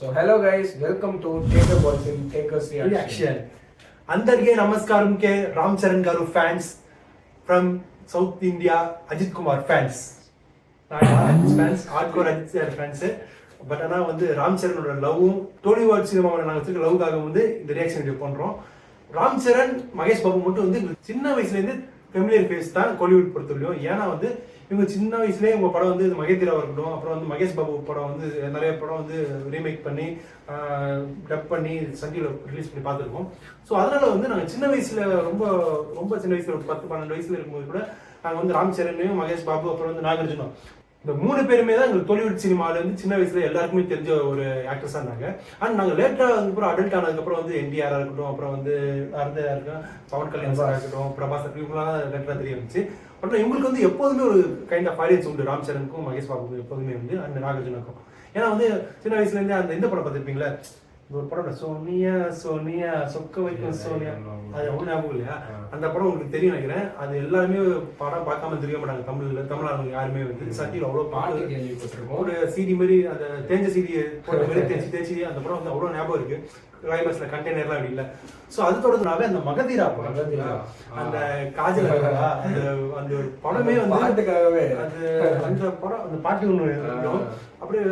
So hello guys, welcome to Taker Balls in Taker's Reaction. అందరికీ నమస్కారం కే రామ్ చరణ్ గారు fans from South India Ajith Kumar fans friends hardcore Ajith sir friends. But ஆனால் வந்து Ram சரணோட லவ்வும் Tollywood சினிமாவில் நாங்கள் வச்சுருக்க லவ்வுக்காக வந்து இந்த ரியாக்ஷன் வீடியோ பண்ணுறோம். ராம் சரண் மகேஷ் பாபு மட்டும் வந்து சின்ன வயசுலேருந்து ஃபெமிலியர் ஃபேஸ் தான் கோலிவுட் பொறுத்தவரையும். ஏன்னா வந்து இவங்க சின்ன வயசுலேயே உங்கள் படம் வந்து மகேந்திராவாக இருக்கட்டும், அப்புறம் வந்து மகேஷ் பாபு படம் வந்து நிறைய படம் வந்து ரீமேக் பண்ணி டப் பண்ணி சன் டிவியில் ரிலீஸ் பண்ணி பார்த்துருக்கோம். ஸோ அதனால வந்து நாங்கள் சின்ன வயசில் ரொம்ப ரொம்ப சின்ன வயசில் ஒரு 10-12 வயசுல இருக்கும்போது கூட நாங்கள் வந்து ராம் சரணையும் மகேஷ் பாபு அப்புறம் வந்து நாகார்ஜுனும் இந்த 3 பேருமே தான் எங்களுக்கு டோலிவுட் சினிமாவில் வந்து சின்ன வயசுல எல்லாருக்குமே தெரிஞ்ச ஒரு ஆக்டர்ஸாக இருந்தாங்க. ஆனால் நாங்கள் லேட்டாக அதுக்கப்புறம் அடல்ட் ஆனதுக்கப்புறம் வந்து என்டிஆராக இருக்கட்டும், அப்புறம் வந்து அருந்தா இருக்கட்டும், பவன் கல்யாண் சாராக இருக்கட்டும், பிரபாஸ் இவங்களாம் லேட்டாக தெரிய வந்துச்சு. பட் இவங்களுக்கு வந்து எப்போதுமே ஒரு கைண்ட் ஆஃப் ஆடியன்ஸ் உண்டு ராம் சரணுக்கும் மகேஷ் பாபுக்கும் எப்போதுமே வந்து அந்த நாகார்ஜுனுக்கும். ஏன்னா வந்து சின்ன வயசுலேருந்தே அந்த இந்த படம் பார்த்துருப்பீங்களா, ஒரு படம் சோனியா சோனியா சொக்க வைக்கும் சோனியா, அது அவ்வளோ ஞாபகம் இல்லையா? அந்த படம் உங்களுக்கு தெரியும் நினைக்கிறேன். அது எல்லாருமே படம் பார்க்காம தெரிய மாட்டாங்க. தமிழ்நாடு யாருமே வந்து சட்டியில் அவ்வளோ பாட்டு கேள்விப்பட்டிருக்கோம். ஒரு சிடி மாதிரி அந்த தேஞ்ச சிடி போட்ட மாதிரி தேய்ச்சி அந்த படம் வந்து அவ்வளோ ஞாபகம் இருக்கு. கிளைமேக்ஸ்ல கண்டெய்னர்லாம் அப்படி இல்லை. ஸோ அது தொடர்ந்துனாவே அந்த மகதீரா படம், அந்த காஜல் அந்த ஒரு படமே வந்து அது அந்த படம் அந்த பாட்டு ஒன்று அப்படியே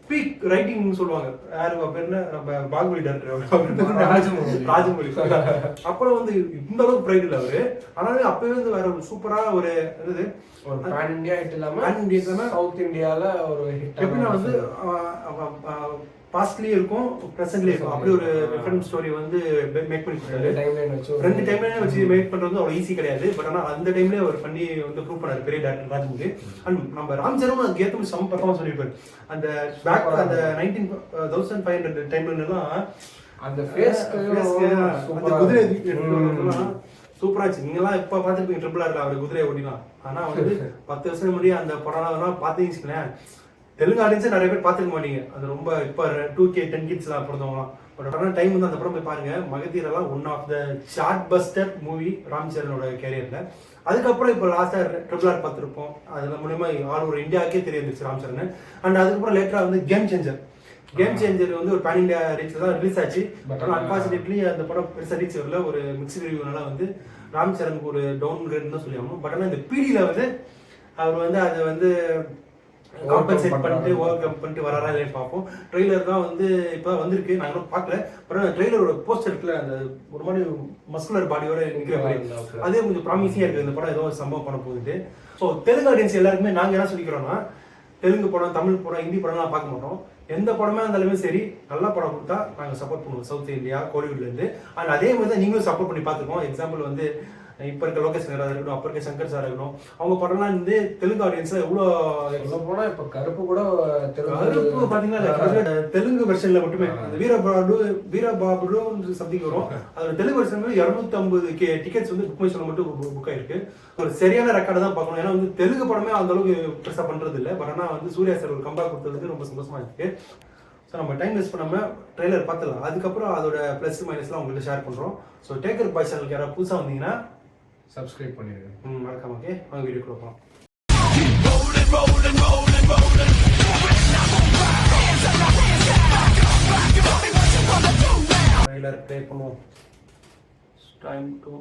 பீக் ரைட்டிங் சொல்லுவாங்க. யாரு பேருன்னு நம்ம பாகுபலி டைரக்டர் ராஜமௌலி. அப்புறம் வந்து இந்த அளவுக்கு பிரைட் இல்லை அவரு. ஆனாலும் அப்பவே வந்து வேற ஒரு சூப்பரா ஒரு என்னது ஒரு பேன் இந்தியா ஹிட் இல்லாம சவுத் இந்தியால ஒரு ஹிட் எப்படின்னா வந்து பாஸ்ட்லயே இருக்கும் பிரசன்ட்லயே இருக்கும். அப்படி ஒரு டிஃபரெண்ட் ஸ்டோரி வந்து மேக் பண்ணி ரெண்டு டைம்லைன் வச்சு மேக் பண்றது அவ்வளவு ஈஸி கிடையாது. பட் ஆனா அந்த டைம்லயே அவர் பண்ணி வந்து ப்ரூவ் பண்ணாரு பெரிய டேரக்டர் ராஜமௌலி. அண்ட் நம்ம ராம் சரண் அதுக்கு ஏற்ற சம் பர்ஃபார்மன்ஸ் பண்ணிருப்பாரு. அந்த பேக் அந்த 19,500 டைம்ல எல்லாம் அந்த குதிரை சூப்பராச்சு. நீங்க எல்லாம் இப்ப பாத்துருப்பீங்க ட்ரிபிள் ஆர்ல அவர் குதிரையை ஓட்டிலாம். ஆனா வந்து 10 வருஷம் முன்னாடி அந்த படம் பாத்தீங்கன்னா தெலுங்கு ஆடியன்ஸே நிறைய பேர் பார்த்துக்க மாட்டீங்க. அது ரொம்ப இப்போ 2K 10 கிட்ஸ்லாம் பிறந்தவங்களாம். பட் ஆனால் டைம் வந்து அந்த படம் போய் பாருங்க. மகதீரெல்லாம் one of the chart buster movie Ram சரணோட கேரியர்ல. அதுக்கப்புறம் இப்போ லாஸ்ட்டாக ட்ரிபிள் ஆர் பார்த்துருப்போம். அது மூலியமா ஆல் ஒரு இந்தியாவுக்கே தெரிய வந்துச்சு ராம் சரண். அண்ட் அதுக்கப்புறம் லேட்டராக வந்து கேம் சேஞ்சர் வந்து ஒரு பேன் இந்தியா ரீச் தான் ரிலீஸ் ஆச்சு. பட் ஆனால் அன்பார்ச்சுனேட்லி அந்த படம் பெருசாக ரீச் வரல. ஒரு மிக்ஸ்டு ரிவ்யூனால வந்து ராம் சரணுக்கு ஒரு டவுன் கிரேட் தான் சொல்லி ஆகணும். பட் ஆனால் இந்த பீடியில் வந்து அவர் வந்து அதை வந்து காம்பன்சேட் பண்ணிட்டு ஓவர் கம் பண்ணிட்டு வராரா இல்லைன்னு பார்ப்போம். ட்ரெய்லர் தான் வந்து இப்போ வந்திருக்கு, நாங்களும் பார்க்கல. பட் ட்ரெய்லரோட போஸ்டர் இருக்குல்ல, அந்த ஒரு மாதிரி மஸ்குலர் பாடியோட நிற்கிற மாதிரி அதே கொஞ்சம் ப்ராமிசிங்காக இருக்குது. இந்த படம் ஏதோ ஒரு சம்பவம் பண்ண போகுது. ஸோ தெலுங்கு ஆடியன்ஸ் எல்லாருக்குமே நாங்கள் என்ன சொல்லிக்கிறோம்னா, தெலுங்கு படம், தமிழ் படம், ஹிந்தி படம்லாம் பார்க்க மாட்டோம். எந்த படமே இருந்தாலுமே சரி, நல்ல படம் கொடுத்தா நாங்கள் சப்போர்ட் பண்ணுவோம் சவுத் இந்தியா கோலிவுட்லேருந்து. அண்ட் அதே மாதிரி தான் நீங்களும் சப்போர்ட் பண்ணி பார்த்துருக்கோம். எக்ஸாம்பிள் வந்து இப்போ இருக்க லோகேஷ் சாராக இருக்கட்டும், அப்போ இருக்க சங்கர் சாராக இருக்கட்டும், அவங்க படம்லாம் வந்து தெலுங்கு ஆடியன்ஸ் எவ்வளோ போனால் இப்போ கருப்பு கூட கருப்பு பார்த்தீங்கன்னா தெலுங்கு வெர்ஷனில் மட்டுமே அந்த வீரபாபு சம்திங் வரும். அதில் தெலுங்கு வெர்ஷன் 250 டிக்கெட்ஸ் வந்து புக் மை ஷோல மட்டும் புக் ஆயிருக்கு. ஒரு சரியான ரெக்கார்டு தான் பார்க்கணும். ஏன்னா வந்து தெலுங்கு படமே அந்த அளவுக்கு பெருசாக பண்ணுறது இல்லை. பட் ஆனால் வந்து சூர்யா சார் ஒரு கம்பேக் கொடுத்தது ரொம்ப சந்தோஷமா இருக்கு. ஸோ நம்ம டைம் வேஸ்ட் பண்ணாமல் ட்ரெய்லர் பார்த்துலாம். அதுக்கப்புறம் அதோட ப்ளஸ் மைனஸ்லாம் உங்கள்கிட்ட ஷேர் பண்ணுறோம். ஸோ டேக்கர் பாய் சேனலுக்கு யாராவது புதுசாக வந்தீங்கன்னா சப்ஸ்கிரைப் பண்ணிடுங்க. மறக்காம. ஓகே, வாங்க வீடியோ கொடுப்போம். ட்ரெய்லர் ப்ளே பண்ணுவோம். டைம் டு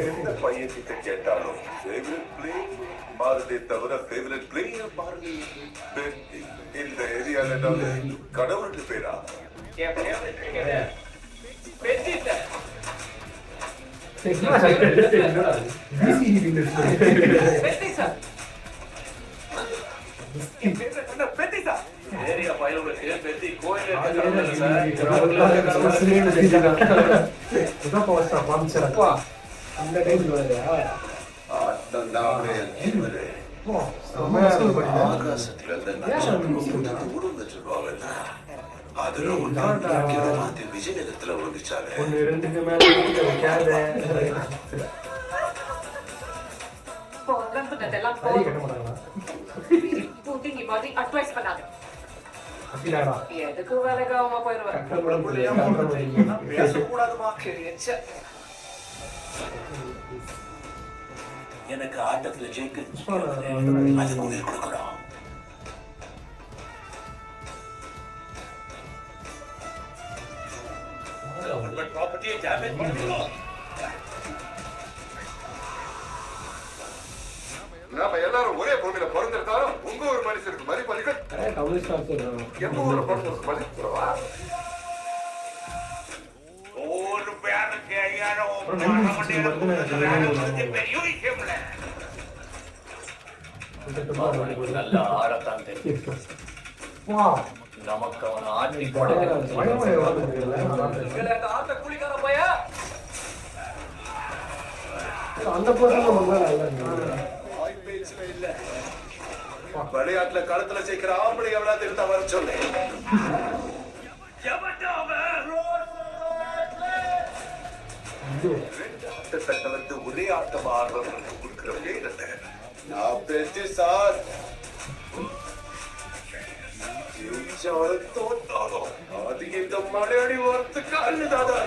எந்த பையன் கிட்ட கேட்டாலும் ஃபேவரட் பிளே பாரதியை தவிர ஃபேவரட் பிளே இந்த ஏரியால கடவுளுக்கு பேரா ஏரியா பையனுக்கு பெத்தி கோயில் அந்த டைம்ல வருதா விஜயநகரத்துல விழுந்துச்சாரு. அப்படிடாடா எதுக்கு வேலைக்கு ஆகாம போயிருவேன். பேசக்கூடாதுமா. கிழிச்ச. எனக்கு ஆட்டத்துல ஜெயிக்க அதுக்கு உயிர் கொடுக்கணும். கவர்மெண்ட் ப்ராப்பர்ட்டியை டேமேஜ் பண்ணணும். நாம எல்லாரும் ஒரே பூமியில பிறந்திருந்தாலும் உங்க ஒரு மனுஷனுக்கு மதிப்பளிக்க கம்யூனிஸ்ட் ஆஃபீஸர் எங்க ஊர்ல பிறந்தவருக்கு மதிப்புறவா? ஒரு பேருக்கு பெரிய விஷயம் இல்ல. நல்ல ஆடத்தான் தெரியும். வா நமக்கு அவன் ஆட்டி ஆட்ட கூலிக்கார பையா. அந்த பர்சன் நல்லா இல்லை. இல்ல விளையாட்டுல களத்துல ஜெயிக்கிற ஆம்பளை எவ்வளவு இருந்தா வர சொல்லு. ஆட்டத்தை வந்து ஒரே ஆட்டம் ஆடுறவங்களுக்கு கொடுக்கிற பேர் என்ன? நான் பேச்சு சார் தோத்தாலும் அது இந்த மலையடி வரத்துக்கு அள்ளுதாதா.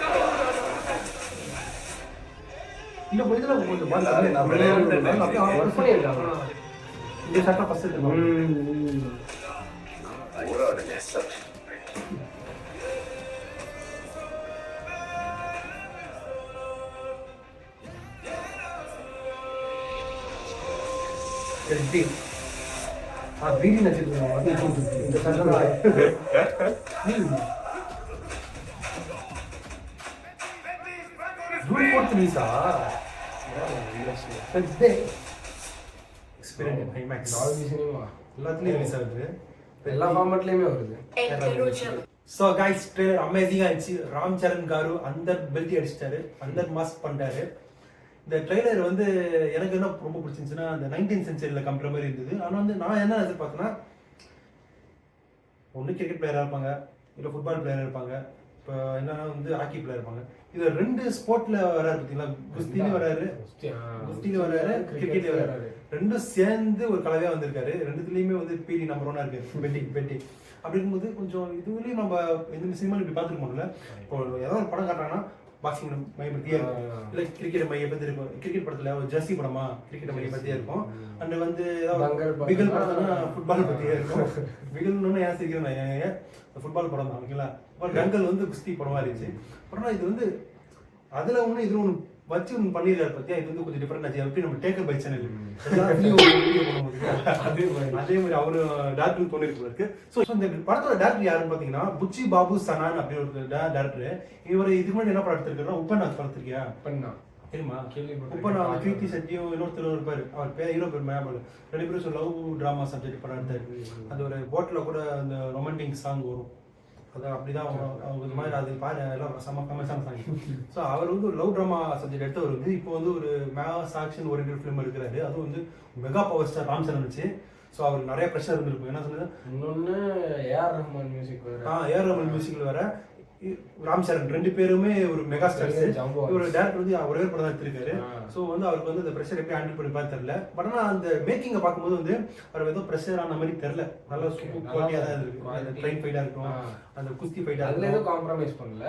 இந்த இதுல கொஞ்சம் இந்த சட்டம் ஃபர்ஸ்ட் போராடுங்க சார். வீடி நச்சுருக்கோம் இந்த சட்டம் ஜூன் 4th ரிலீஸா எக்ஸ்பீரியன்ஸ் ஐமேக்ஸ் டால்பி சினிமா எல்லாத்துலயும் ரிலீஸ் ஆகுது. எல்லா ஃபார்மேட்லயுமே வருது. ஸோ கைஸ் ட்ரெய்லர் அமேசிங்காக இருந்துச்சு. ராம் சரண் காரு அந்த பெல்ட்டி அடிச்சிட்டாரு, அந்த மாஸ்க் பண்ணிட்டாரு. இந்த ட்ரெய்லர் வந்து எனக்கு என்ன ரொம்ப பிடிச்சிருந்துச்சுன்னா அந்த 19th சென்ச்சுரியில் கம்பெற மாதிரி இருந்தது. ஆனால் வந்து நான் என்ன எதிர்பார்த்தேன்னா ஒன்று கிரிக்கெட் பிளேயராக இருப்பாங்க, இல்லை ஃபுட்பால் பிளேயராக இருப்பாங்க, இப்போ என்னன்னா வந்து ஹாக்கி பிளேயர் இருப்பாங்க. இது 2 ஸ்போர்ட்ல வராரு பார்த்தீங்களா, குஸ்திலையும் வராரு, குஸ்திலையும் வராரு, கிரிக்கெட்லையும் வராரு. ரெண்டும் சேர்ந்து ஒரு கலவையாக வந்திருக்காரு. ரெண்டுத்துலேயுமே வந்து பிடி நம்பர் 1 இருக்கு, பெட்டி. அப்படி இருக்கும்போது கொஞ்சம் இதுலேயும் நம்ம எந்த சினிமா இப்படி பார்த்துருக்கோம்ல. இப்போ ஏதாவது ஒரு படம் காட்டுறாங்கன்னா பாக்ஸிங் மையப்பத்தியே இருக்கும், இல்லை கிரிக்கெட் மையப்பத்தி இருக்கும். கிரிக்கெட் படத்துல ஒரு ஜெர்சி படமா கிரிக்கெட் மையப்பத்தியே இருக்கும். அண்ட் வந்து பிகில் படம்னா ஃபுட்பால் பத்தியே இருக்கும். பிகில்னு ஏன் சிரிக்கிறேன், ஃபுட்பால் படம் தான் ஓகேங்களா. கங்கல் வந்து குஸ்தி படமா இருந்துச்சு. அப்புறம் இது வந்து அதுல ஒண்ணு இதுல ஒண்ணு வச்சு ஒன்று பண்ணிடுறாரு பத்தியா. இது வந்து கொஞ்சம் டிஃபரெண்ட் ஆச்சு. எப்படி நம்ம டேக்கர் பை சேனல் அதே மாதிரி அவரு டேரக்டர் தோணிருக்கு. ஸோ இந்த படத்தோட டேரக்டர் யாருன்னு பாத்தீங்கன்னா புச்சி பாபு சனான் அப்படி ஒரு டேரக்டர். இவர் இதுக்கு முன்னாடி என்ன படம் எடுத்திருக்காருன்னா உப்பநாத் படத்திருக்கியா தெரியுமா? உப்பனா கீர்த்தி சட்டியும் இன்னொருத்தர் இருப்பாரு, அவர் பேர் ஹீரோ பேர் மேபல். 2 பேரும் லவ் டிராமா சப்ஜெக்ட் படம் எடுத்தாரு. அது ஒரு போட்ல கூட அந்த ரொமான்டிக் சாங் வரும். அதான் அப்படிதான் அவங்க மாதிரி அது பாரு எல்லாம் செம்ம ஃபேமஸான சாங். ஸோ அவர் வந்து ஒரு லவ் ட்ராமா சப்ஜெக்ட் எடுத்தவர் வந்து இப்போ வந்து ஒரு மேஸ் ஆக்ஷன் ஓரியன்டட் ஃபிலிம் எடுக்கிறாரு. அதுவும் வந்து mega power star Ram Charan வச்சு. ஸோ அவருக்கு நிறைய ப்ரெஷர் இருந்திருக்கும். என்ன சொன்னது இன்னொன்று AR Rahman music AR Rahman மியூசிக்கில் வர ராம் சரண் 2 பேருமே ஒரு மெகா ஸ்டார்ஸ். ஒரு டேரக்டர் வந்து ஒரே படம் தான் எடுத்திருக்காரு. ஸோ வந்து அவருக்கு வந்து அந்த ப்ரெஷர் எப்படி ஹேண்டில் பண்ணி பார்த்து தெரியல. பட் ஆனால் அந்த மேக்கிங்கை பார்க்கும்போது வந்து அவர் ஏதோ ப்ரெஷர் ஆன மாதிரி தெரியல. நல்லா குவாலிட்டியாக தான் இருக்கு. அந்த ட்ரெயின் ஃபைட்டாக இருக்கட்டும், அந்த குஸ்தி ஃபைட்டாக அதில் எதுவும் காம்ப்ரமைஸ் பண்ணல.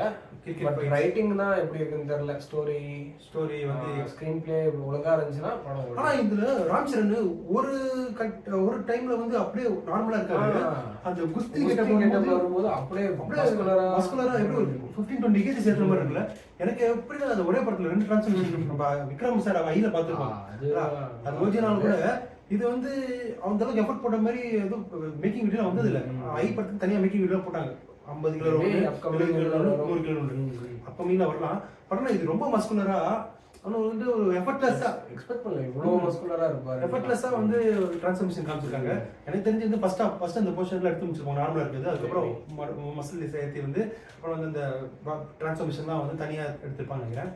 கிரிக்கெட் ரைட்டிங் தான் எப்படி இருக்குன்னு தெரியல. ஸ்டோரி வந்து ஸ்க்ரீன் பிளே ஒழுங்கா இருந்துச்சுன்னா படம். ஆனால் இதுல ராம் சரண் ஒரு டைம்ல வந்து அப்படியே நார்மலா இருக்காரு. அந்த குஸ்தி கெட்டப் வரும்போது அப்படியே மஸ்குலரா எப்படி ஒரு 15-20 கேஜி சேர்த்த மாதிரி இருக்குல்ல. எனக்கு எப்படி அந்த ஒரே படத்துல 2 டிரான்ஸ்ஃபர்மேஷன் நம்ம விக்ரம் சார் ஐல பார்த்துருக்கோம். அது ஒரிஜினல் கூட இது வந்து அந்த அளவுக்கு எஃபர்ட் போட்ட மாதிரி எதுவும் மேக்கிங் வீடியோ வந்தது இல்லை. ஐ படத்துக்கு தனியாக மேக்கிங் வீடியோ போட்டாங்க. 50 கிலோ 100 கிலோ அப்போ மீனா வரலாம். படம் இது ரொம்ப மஸ்குலரா ஆனால் வந்து ஒரு எஃபர்ட்லெஸ்ஸா எக்ஸ்பெக்ட் பண்ணல இவ்வளோ மஸ்குலரா இருப்பாரு. எஃபர்ட்லெஸ்ஸா வந்து டிரான்ஸ்ஃபர்மேஷன் காமிச்சிருக்காங்க. எனக்கு தெரிஞ்சு வந்து ஃபர்ஸ்ட் அந்த போர்ஷன்ல எடுத்து முடிச்சிருப்பாங்க, நார்மலா இருக்குது. அதுக்கப்புறம் மசில் சேர்த்து வந்து அப்புறம் வந்து இந்த டிரான்ஸ்ஃபர்மேஷன் தான் வந்து தனியாக எடுத்துருப்பாங்க நினைக்கிறேன்.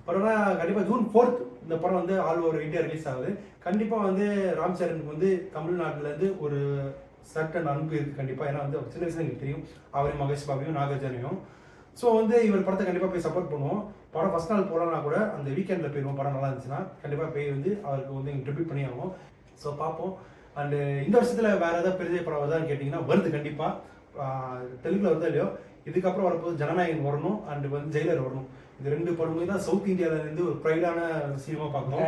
படம்னா கண்டிப்பாக June 4th இந்த படம் வந்து ஆல் ஓவர் இந்தியா ரிலீஸ் ஆகுது. கண்டிப்பாக வந்து ராம் சரணுக்கு வந்து தமிழ்நாட்டிலேருந்து ஒரு சர்டன் அன்பு இருக்குது கண்டிப்பாக. ஏன்னா வந்து சின்ன வயசுல எனக்கு தெரியும் அவரையும் மகேஷ் பாபையும் நாகார்ஜுனையும். ஸோ வந்து இவர் படத்தை கண்டிப்பாக போய் சப்போர்ட் பண்ணுவோம். படம் ஃபர்ஸ்ட் நாள் போகலன்னா கூட அந்த வீக்கெண்டில் போயிடுவோம். படம் நல்லா இருந்துச்சுன்னா கண்டிப்பாக போய் வந்து அவருக்கு வந்து எங்கள் ட்ரிபியூட் பண்ணி ஆகும். ஸோ பார்ப்போம். அண்டு இந்த வருஷத்தில் வேறு ஏதாவது பெரிய படம் வருதான்னு கேட்டிங்கன்னா வருது கண்டிப்பாக. தெலுங்குல வருதோ இல்லையோ, இதுக்கப்புறம் வரப்போது ஜனநாயகன் வரணும் அண்ட் வந்து ஜெயிலர் வரணும். இது 2 படமும் தான் சவுத் இந்தியால இருந்து ஒரு ப்ரைடான சினிமா பார்க்கணும்.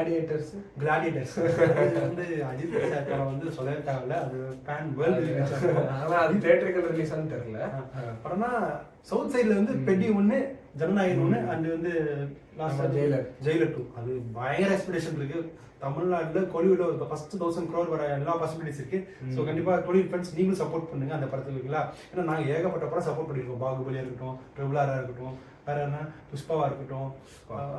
கிளாடியேட்டர்ஸ் அது வந்து அஜித் சார் படம் வந்து சொல்லவே தேவையில்ல, அது பேன் வேர்ல்டு. ஆனா அது தியேட்டருக்கு ரிலீஸ் ஆனு தெரியல. படம்னா சவுத் சைடுல வந்து பெட்டி 1, ஜனநாயகன் 1 அண்ட் வந்து ஜெயிலர் 2. அது பயங்கர எக்ஸ்பெக்டேஷன் இருக்கு. தமிழ்நாட்டுல கோலிவுட்ல ஒரு ஃபர்ஸ்ட் 1000 crore வர எல்லா பாசிபிலிட்டிஸ் இருக்கு. ஸோ கண்டிப்பா கோலிவுட் ஃப்ரெண்ட்ஸ் நீங்களும் சப்போர்ட் பண்ணுங்க அந்த படத்துக்கு இருக்குங்களா. ஏன்னா நாங்கள் ஏகப்பட்ட படம் சப்போர்ட் பண்ணியிருக்கோம். பாகுபலியா இருக்கட்டும், ட்ரிபிள் ஆரா இருக்கட்டும், வேற என்ன புஷ்பாவா இருக்கட்டும்,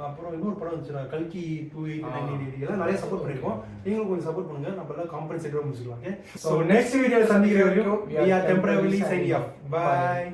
அப்புறம் இன்னொரு படம் வந்துச்சு கல்கி 289 எல்லாம் நிறைய சப்போர்ட் பண்ணியிருக்கோம். நீங்களும் கொஞ்சம் சப்போர்ட் பண்ணுங்க, நம்ம எல்லாம் காம்பன்சேட்டிவா முடிச்சுக்கலாம். ஸோ நெக்ஸ்ட் வீடியோ சந்திக்கிற வரைக்கும் we are temporarily signing off. Bye.